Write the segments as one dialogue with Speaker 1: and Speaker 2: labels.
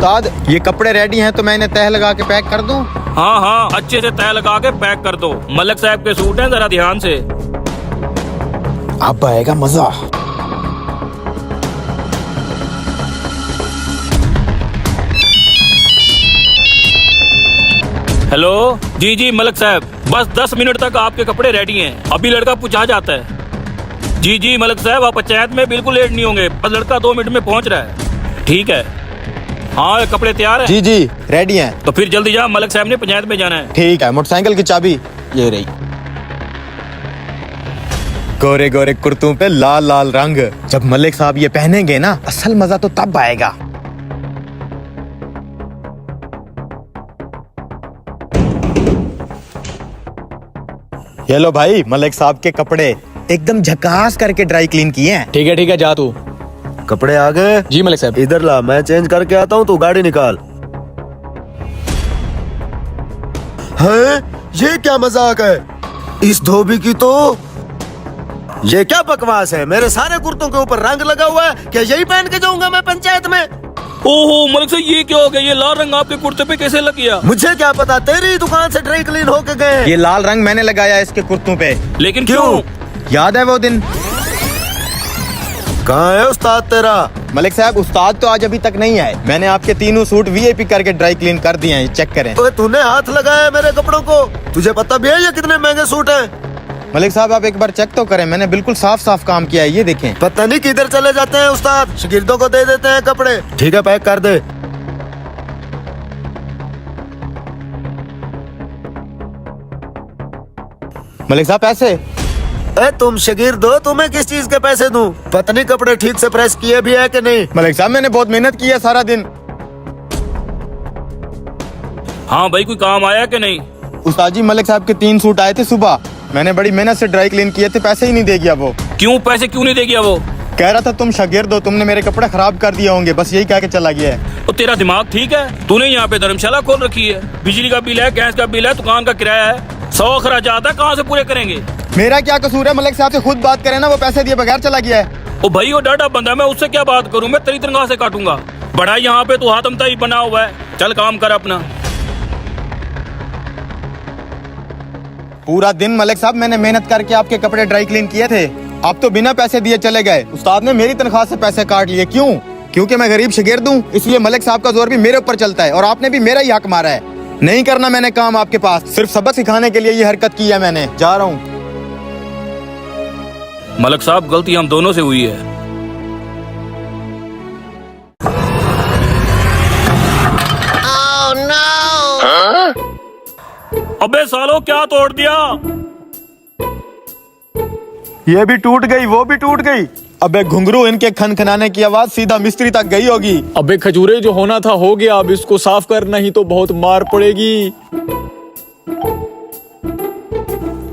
Speaker 1: उस्ताद ये कपड़े रेडी हैं तो मैं इन्हें तह लगा के पैक कर दूं?
Speaker 2: हाँ हाँ, अच्छे से तह लगा के पैक कर दो। मलिक साहब के सूट हैं, जरा ध्यान से।
Speaker 1: अब आएगा मजा।
Speaker 2: हेलो जी जी मलिक साहब, बस 10 मिनट तक आपके कपड़े रेडी हैं। अभी लड़का पहुंचा जाता है। जी जी मलिक साहब, आप पंचायत में बिल्कुल लेट नहीं होंगे, बस लड़का 2 मिनट में पहुंच रहा है। ठीक है, हाँ कपड़े तैयार हैं?
Speaker 1: जी जी रेडी हैं।
Speaker 2: तो फिर जल्दी जा, मलिक साहब ने पंचायत में जाना है।
Speaker 1: ठीक है, मोटरसाइकिल की चाबी ये रही। गोरे गोरे कुर्तों पे लाल लाल रंग, जब मलिक साहब ये पहनेंगे ना, असल मजा तो तब आएगा। ये लो भाई, मलिक साहब के कपड़े एकदम झकास करके ड्राई क्लीन किए हैं।
Speaker 3: ठीक है जा तू।
Speaker 4: कपड़े आ गए?
Speaker 3: जी मलिक साहब।
Speaker 4: इधर ला, मैं चेंज करके आता हूँ, तू गाड़ी निकाल। है ये क्या मजाक है? इस धोबी की तो ये क्या बकवास है? मेरे सारे कुर्तों के ऊपर रंग लगा हुआ है, क्या यही पहन के जाऊंगा मैं पंचायत में?
Speaker 2: ओहो मलिक साहब, ये क्या हो गया? ये लाल रंग आपके कुर्ते पे कैसे लग गया?
Speaker 4: मुझे क्या पता, तेरी दुकान से ड्राई क्लीन होके गए।
Speaker 1: ये लाल रंग मैंने लगाया इसके कुर्तों पे।
Speaker 2: लेकिन क्यों?
Speaker 1: याद है वो दिन?
Speaker 4: कहाँ है उस्ताद तेरा?
Speaker 1: मलिक साहब उस्ताद तो आज अभी तक नहीं आए। मैंने आपके तीनों सूट वीआईपी करके ड्राई क्लीन कर दिए हैं, चेक करें।
Speaker 4: ओए तूने हाथ लगाया है मेरे कपड़ों को? तुझे पता भी है ये कितने महंगे सूट हैं?
Speaker 1: मलिक साहब आप एक बार चेक तो करें, मैंने बिल्कुल साफ साफ काम किया है, ये देखें।
Speaker 4: पता नहीं किधर चले जाते हैं उस्ताद, शागिर्दों को दे देते हैं कपड़े। ठीक है, पैक कर दे।
Speaker 1: मलिक साहब पैसे?
Speaker 4: तुम शागिर्द हो, तुम्हें किस चीज के पैसे दूं? पता नहीं कपड़े ठीक से प्रेस किए भी है कि नहीं।
Speaker 1: मलिक साहब मैंने बहुत मेहनत की है सारा दिन।
Speaker 2: हाँ भाई, कोई काम आया कि नहीं?
Speaker 1: उस्ताद जी मलिक साहब के 3 सूट आए थे सुबह, मैंने बड़ी मेहनत से ड्राई क्लीन किए थे, पैसे ही नहीं दे गया वो।
Speaker 2: क्यों पैसे क्यों नहीं दे गया वो?
Speaker 1: कह रहा था तुम शागिर्द हो, तुमने मेरे कपड़े खराब कर दिए होंगे, बस यही कह के चला गया है।
Speaker 2: तो तेरा दिमाग ठीक है? तूने यहाँ पे धर्मशाला खोल रखी है, बिजली का बिल है, गैस का बिल है, दुकान का किराया है, 100 खर्चात है, कहाँ से पूरे करेंगे?
Speaker 1: मेरा क्या कसूर है? मलिक साहब से खुद बात करें ना, वो पैसे दिए बगैर चला गया है।
Speaker 2: ओ भाई, वो डाटा बंदा, मैं उससे क्या बात करूं? मैं तेरी तनख्वाह से काटूंगा। बड़ा यहाँ पे तू हाथमता ही बना हुआ है, चल काम कर अपना।
Speaker 1: पूरा दिन मलिक साहब मैंने मेहनत करके आपके कपड़े ड्राई क्लीन किए थे, आप तो बिना पैसे दिए चले गए। उस्ताद ने मेरी तनख्वाह से पैसे काट लिए, क्यों? क्योंकि मैं गरीब शागिर्द हूँ, इसलिए मलिक साहब का जोर भी मेरे ऊपर चलता है, और आपने भी मेरा ही हक मारा है। नहीं करना मैंने काम आपके पास, सिर्फ सबक सिखाने के लिए ये हरकत की है मैंने। जा रहा हूँ।
Speaker 2: मलिक साहब, गलती हम दोनों से हुई है। अबे सालो, क्या तोड़ दिया?
Speaker 1: ये भी टूट गई, वो भी टूट गई। अबे घुंघरू, इनके खनखनाने की आवाज सीधा मिस्त्री तक गई होगी।
Speaker 3: अबे खजूरे, जो होना था हो गया, अब इसको साफ कर, नहीं तो बहुत मार पड़ेगी।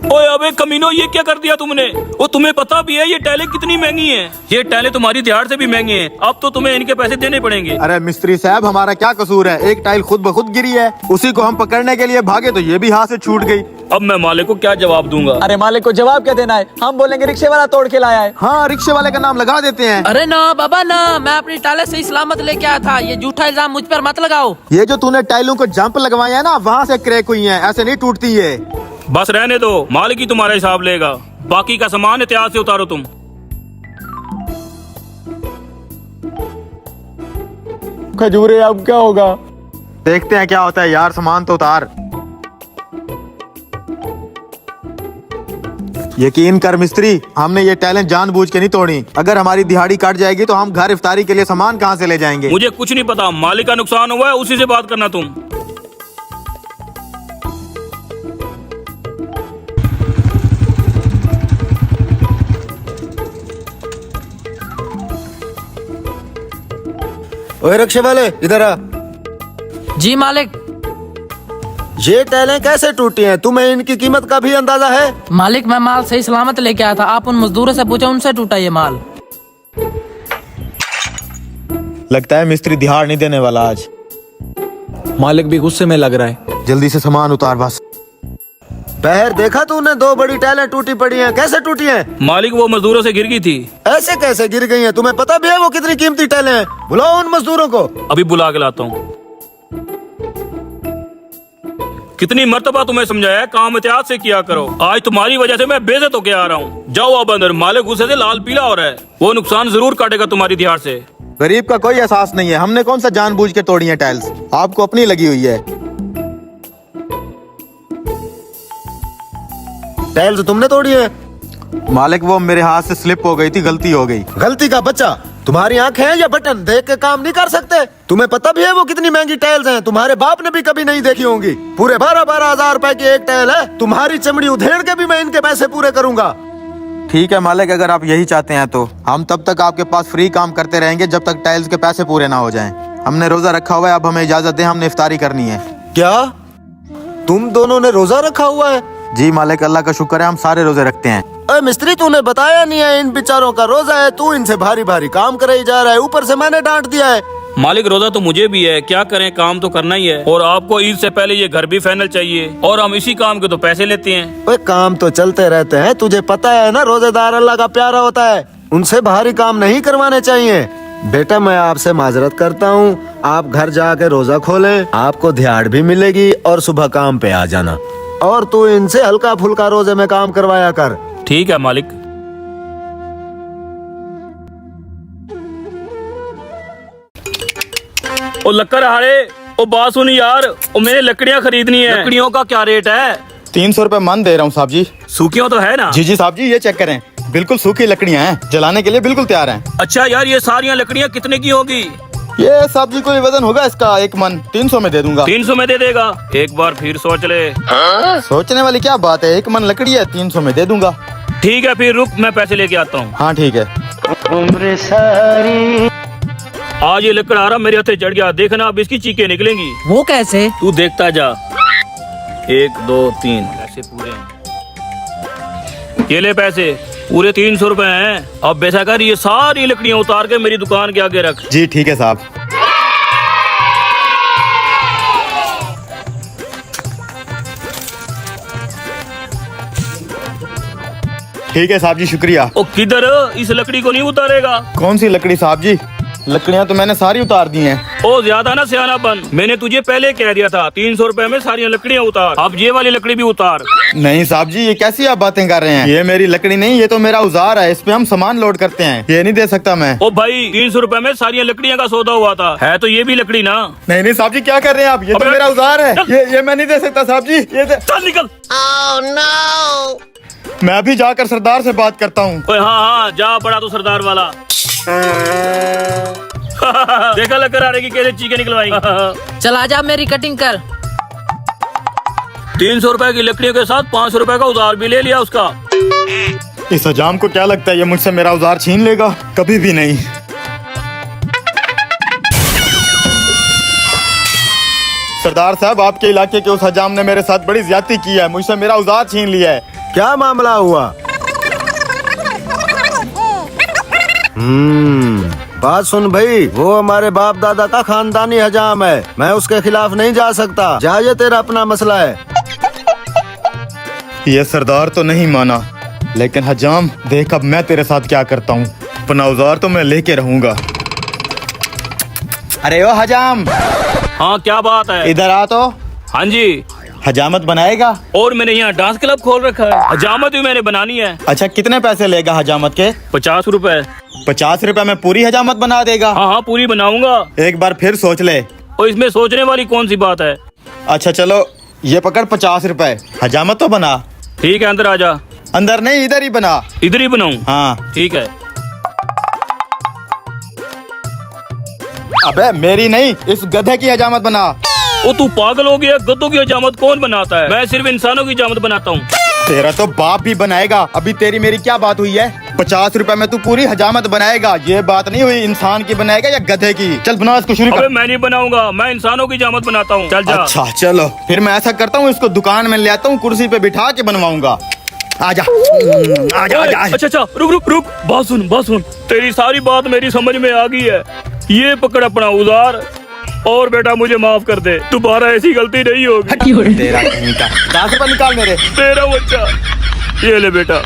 Speaker 2: ओए अबे कमीनो, ये क्या कर दिया तुमने? वो तुम्हें पता भी है ये टाइलें कितनी महंगी हैं? ये टाइलें तुम्हारी दिहाड़ से भी महंगी हैं, अब तो तुम्हें इनके पैसे देने पड़ेंगे।
Speaker 1: अरे मिस्त्री साहब, हमारा क्या कसूर है? एक टाइल खुद ब खुद गिरी है, उसी को हम पकड़ने के लिए भागे तो ये भी हाथ से छूट गई।
Speaker 2: अब मैं मालिक को क्या जवाब दूंगा?
Speaker 3: अरे मालिक को जवाब क्या देना है? हम बोलेंगे रिक्शे वाला तोड़ के लाया है।
Speaker 1: हाँ, रिक्शे वाले का नाम लगा देते हैं।
Speaker 5: अरे ना बाबा ना, मैं अपनी टाइलें सही सलामत लेके आया था, ये झूठा इल्जाम मुझ पर मत लगाओ।
Speaker 1: ये जो तूने टाइलों को जंप लगवाया है ना, वहाँ से क्रैक हुई है, ऐसे नहीं टूटती है।
Speaker 2: बस रहने दो, मालिक ही तुम्हारा हिसाब लेगा, बाकी का सामान इतिहास से उतारो तुम।
Speaker 3: खजूरे, अब क्या होगा?
Speaker 1: देखते हैं क्या होता है यार, सामान तो उतार। यकीन कर मिस्त्री, हमने ये टैलेंट जानबूझ के नहीं तोड़ी। अगर हमारी दिहाड़ी कट जाएगी तो हम घर इफ्तारी के लिए सामान कहाँ से ले जाएंगे?
Speaker 2: मुझे कुछ नहीं पता, मालिक का नुकसान हुआ है, उसी से बात करना तुम।
Speaker 4: ओए रिक्शे वाले, इधर आ।
Speaker 5: जी मालिक।
Speaker 4: ये टाइलें कैसे टूटी हैं? तुम्हें इनकी कीमत का भी अंदाजा है?
Speaker 5: मालिक, मैं माल सही सलामत लेके आया था, आप उन मजदूरों से पूछो, उनसे टूटा ये माल।
Speaker 1: लगता है मिस्त्री दिहाड़ नहीं देने वाला आज।
Speaker 3: मालिक भी गुस्से में लग रहा है।
Speaker 1: जल्दी से सामान उतार बस।
Speaker 4: पैर देखा तूने? 2 बड़ी टाइलें टूटी पड़ी हैं। कैसे टूटी हैं?
Speaker 2: मालिक वो मजदूरों से गिर गई थी।
Speaker 4: ऐसे कैसे गिर गई हैं? तुम्हें पता भी है वो कितनी कीमती टाइलें हैं? बुलाओ उन मजदूरों को।
Speaker 2: अभी बुला के लाता हूँ। कितनी मर्तबा तुम्हें समझाया है, काम एहतियात से किया करो। आज तुम्हारी वजह से मैं बेइज्जत होके आ रहा हूँ। जाओ अब अंदर, मालिक गुस्से से लाल पीला हो रहा है। वो नुकसान जरूर काटेगा तुम्हारी दिहाड़ से।
Speaker 1: गरीब का कोई एहसास नहीं है। हमने कौन सा जानबूझ के तोड़ी है टाइल्स, आपको अपनी लगी हुई है।
Speaker 4: टाइल्स तुमने तोड़ी है?
Speaker 1: मालिक वो मेरे हाथ से स्लिप हो गई थी, गलती हो गई।
Speaker 4: गलती का बच्चा, तुम्हारी आंखें हैं या बटन? देख के काम नहीं कर सकते? तुम्हें पता भी है वो कितनी महंगी टाइल्स हैं? तुम्हारे बाप ने भी कभी नहीं देखी होंगी। पूरे 12-12 हजार रुपए की एक टाइल है। तुम्हारी चमड़ी उधेड़ के भी मैं इनके पैसे पूरे करूंगा।
Speaker 1: ठीक है मालिक, अगर आप यही चाहते हैं तो हम तब तक आपके पास फ्री काम करते रहेंगे जब तक टाइल्स के पैसे पूरे ना हो जाएं। हमने रोजा रखा हुआ है, अब हमें इजाजत दें, हमने इफ्तारी करनी है।
Speaker 4: क्या तुम दोनों ने रोजा रखा हुआ है?
Speaker 1: जी मालिक, अल्लाह का शुक्र है, हम सारे रोजे रखते हैं।
Speaker 4: अरे मिस्त्री, तूने बताया नहीं है इन बेचारों का रोजा है। तू इनसे भारी भारी काम कराई जा रहा है, ऊपर से मैंने डांट दिया है।
Speaker 2: मालिक रोजा तो मुझे भी है, क्या करें, काम तो करना ही है। और आपको ईद से पहले ये घर भी फाइनल चाहिए, और हम इसी काम के तो पैसे लेते हैं।
Speaker 4: ओए काम तो चलते रहते हैं, तुझे पता है ना, रोजेदार अल्लाह का प्यारा होता है, उनसे भारी काम नहीं करवाने चाहिए। बेटा मैं आपसे माजरत करता हूँ, आप घर जाके रोजा खोलें, आपको दिहाड़ भी मिलेगी और सुबह काम पे आ जाना। और तू इनसे हल्का फुल्का रोजे में काम करवाया कर।
Speaker 2: ठीक है मालिक। ओ लक्कर हारे, ओ बात सुन यार, ओ मैंने लकड़ियाँ खरीदनी है। लकड़ियों का क्या रेट है?
Speaker 1: 300 रुपए मन दे रहा हूँ साहब जी।
Speaker 2: सूखियों तो है ना?
Speaker 1: जी जी साहब जी, ये चेक करें, बिल्कुल सूखी लकड़ियाँ हैं, जलाने के लिए बिल्कुल तैयार हैं।
Speaker 2: अच्छा यार, ये सारियाँ लकड़ियाँ कितने की होगी?
Speaker 1: ये साहब जी कोई वजन होगा इसका? 1 मन 300 में दे दूंगा।
Speaker 2: 300 में दे देगा? एक बार फिर सोच ले।
Speaker 1: सोचने वाली क्या बात है, 1 मन लकड़ी है, 300 में दे दूंगा।
Speaker 2: ठीक है फिर रुक, मैं पैसे लेके आता हूँ।
Speaker 1: हाँ ठीक है।
Speaker 2: आज ये लकड़ आ रहा मेरे हाथ से चढ़ गया, देखना अब इसकी चीखें निकलेंगी।
Speaker 5: वो कैसे?
Speaker 2: तू देखता जा। 1 2 3 पैसे पूरे हैं। ये ले पैसे, पूरे 300 रुपए हैं। अब वैसा कर, ये सारी लकड़ियाँ उतार के मेरी दुकान के आगे रख।
Speaker 1: जी ठीक है साहब। ठीक है साहब जी, शुक्रिया।
Speaker 2: ओ किधर, इस लकड़ी को नहीं उतारेगा?
Speaker 1: कौन सी लकड़ी साहब जी? लकड़ियाँ तो मैंने सारी उतार दी हैं।
Speaker 2: ओ ज्यादा ना सियाना बन, मैंने तुझे पहले कह दिया था 300 रुपए में सारी लकड़ियाँ उतार। अब ये वाली लकड़ी भी उतार।
Speaker 1: नहीं साहब जी, ये कैसी आप बातें कर रहे हैं? ये मेरी लकड़ी नहीं, ये तो मेरा औजार है, इस पे हम सामान लोड करते हैं, ये नहीं दे सकता मैं।
Speaker 2: ओ भाई 300 रुपए में सारी लकड़ियाँ का सौदा हुआ था, है तो ये भी लकड़ी ना।
Speaker 1: नहीं नहीं साहब जी, क्या कर रहे हैं आप? ये तो
Speaker 2: अबे,
Speaker 1: मेरा औजार है,
Speaker 2: चल।
Speaker 1: ये मैं नहीं दे सकता साहब जी,
Speaker 2: चल निकल।
Speaker 1: मैं अभी जाकर सरदार से बात करता हूँ।
Speaker 2: ओए हाँ हाँ जा, बड़ा तो सरदार वाला। देखा लकड़ आ रही की कैसे चीखें निकलवाई।
Speaker 5: चल आजा, मेरी कटिंग कर।
Speaker 2: 300 रुपए की लकड़ियों के साथ 500 रुपए का उधार भी ले लिया उसका।
Speaker 1: इस हजाम को क्या लगता है ये मुझसे मेरा औजार छीन लेगा? कभी भी नहीं। सरदार साहब, आपके इलाके के उस हजाम ने मेरे साथ बड़ी ज्यादती की है, मुझसे मेरा औजार छीन लिया है।
Speaker 4: क्या मामला हुआ? बात सुन भाई, वो हमारे बाप दादा का खानदानी हजाम है, मैं उसके खिलाफ नहीं जा सकता। जा, ये तेरा अपना मसला है।
Speaker 1: ये सरदार तो नहीं माना, लेकिन हजाम देख अब मैं तेरे साथ क्या करता हूँ। अपना औजार तो मैं लेके रहूंगा। अरे ओ हजाम,
Speaker 2: हाँ क्या बात है?
Speaker 1: इधर आ तो।
Speaker 2: हाँ जी।
Speaker 1: हजामत बनाएगा?
Speaker 2: और मैंने यहाँ डांस क्लब खोल रखा है, हजामत भी मैंने बनानी है।
Speaker 1: अच्छा, कितने पैसे लेगा हजामत के?
Speaker 2: 50 रुपए।
Speaker 1: 50 रुपए में पूरी हजामत बना देगा?
Speaker 2: हाँ हाँ पूरी बनाऊंगा।
Speaker 1: एक बार फिर सोच ले।
Speaker 2: और इसमें सोचने वाली कौन सी बात है?
Speaker 1: अच्छा चलो, ये पकड़ 50 रुपए, हजामत तो बना।
Speaker 2: ठीक है अंदर आ जा।
Speaker 1: अंदर नहीं, इधर ही बना।
Speaker 2: इधर ही बनाऊं?
Speaker 1: हाँ
Speaker 2: ठीक है।
Speaker 1: अबे मेरी नहीं, इस गधे की हजामत बना।
Speaker 2: ओ तू पागल हो गया? गद्दों की हजामत कौन बनाता है? मैं सिर्फ इंसानों की हजामत बनाता हूँ।
Speaker 1: तेरा तो बाप भी बनाएगा। अभी तेरी मेरी क्या बात हुई है? 50 रुपए में तू पूरी हजामत बनाएगा, ये बात नहीं हुई। इंसान की बनाएगा या गधे की? चल बना इसको, शुरू
Speaker 2: अबे
Speaker 1: कर।
Speaker 2: मैं नहीं बनाऊंगा, मैं इंसानों की हजामत बनाता हूँ। चल जा।
Speaker 1: अच्छा चलो, फिर मैं ऐसा करता हूँ, इसको दुकान में ले आता हूँ, कुर्सी पे बिठा के बनवाऊंगा। आजा आजा आजा।
Speaker 2: अच्छा अच्छा रुक रुक रुक, बात सुन। तेरी सारी बात मेरी समझ में आ गई है। ये पकड़ अपना औजार और बेटा मुझे माफ कर दे, दोबारा ऐसी गलती नहीं होगी।
Speaker 1: तेरा कहीं का 10 रुपए निकाल मेरे।
Speaker 2: तेरा बच्चा, ये ले बेटा।